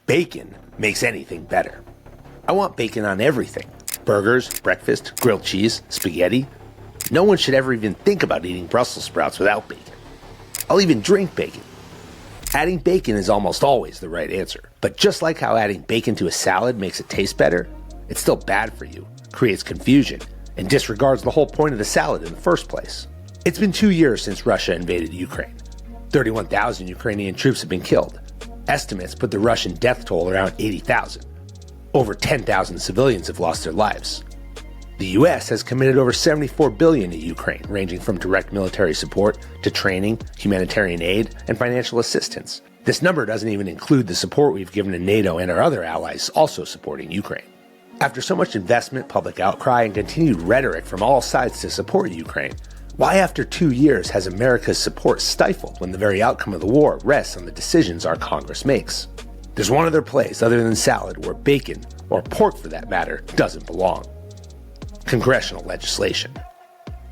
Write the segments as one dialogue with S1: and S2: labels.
S1: Bacon makes anything better. I want bacon on everything. Burgers, breakfast, grilled cheese, spaghetti. No one should ever even think about eating Brussels sprouts without bacon. I'll even drink bacon. Adding bacon is almost always the right answer. But just like how adding bacon to a salad makes it taste better, it's still bad for you, creates confusion, and disregards the whole point of the salad in the first place. It's been 2 years since Russia invaded Ukraine. 31,000 Ukrainian troops have been killed. Estimates put the Russian death toll around 80,000. Over 10,000 civilians have lost their lives. The US has committed over $74 billion to Ukraine, ranging from direct military support to training, humanitarian aid, and financial assistance. This number doesn't even include the support we've given to NATO and our other allies also supporting Ukraine. After so much investment, public outcry, and continued rhetoric from all sides to support Ukraine, why after 2 years has America's support stifled when the very outcome of the war rests on the decisions our Congress makes? There's one other place other than salad where bacon, or pork for that matter, doesn't belong. Congressional legislation.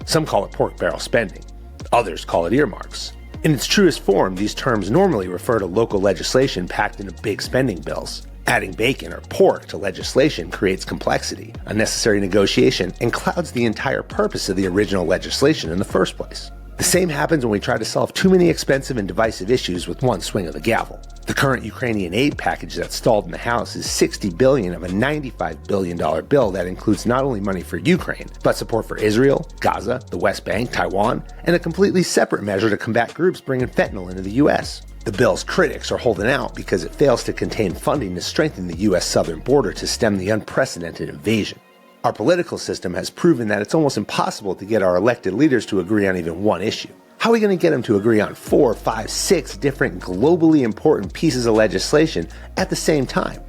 S1: Some call it pork barrel spending. Others call it earmarks. In its truest form, these terms normally refer to local legislation packed into big spending bills. Adding bacon or pork to legislation creates complexity, unnecessary negotiation, and clouds the entire purpose of the original legislation in the first place. The same happens when we try to solve too many expensive and divisive issues with one swing of the gavel. The current Ukrainian aid package that's stalled in the House is $60 billion of a $95 billion bill that includes not only money for Ukraine, but support for Israel, Gaza, the West Bank, Taiwan, and a completely separate measure to combat groups bringing fentanyl into the U.S. The bill's critics are holding out because it fails to contain funding to strengthen the U.S. southern border to stem the unprecedented invasion. Our political system has proven that it's almost impossible to get our elected leaders to agree on even one issue. How are we going to get them to agree on 4, 5, 6 different globally important pieces of legislation at the same time?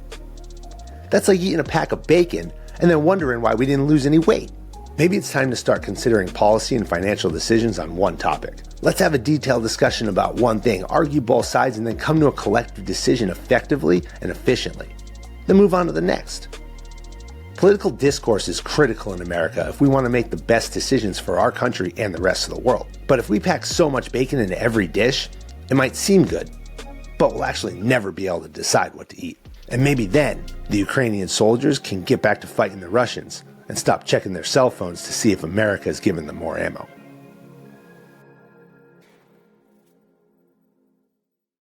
S1: That's like eating a pack of bacon and then wondering why we didn't lose any weight. Maybe it's time to start considering policy and financial decisions on one topic. Let's have a detailed discussion about one thing, argue both sides, and then come to a collective decision effectively and efficiently. Then move on to the next. Political discourse is critical in America if we want to make the best decisions for our country and the rest of the world. But if we pack so much bacon into every dish, it might seem good, but we'll actually never be able to decide what to eat. And maybe then, the Ukrainian soldiers can get back to fighting the Russians and stop checking their cell phones to see if America has given them more ammo.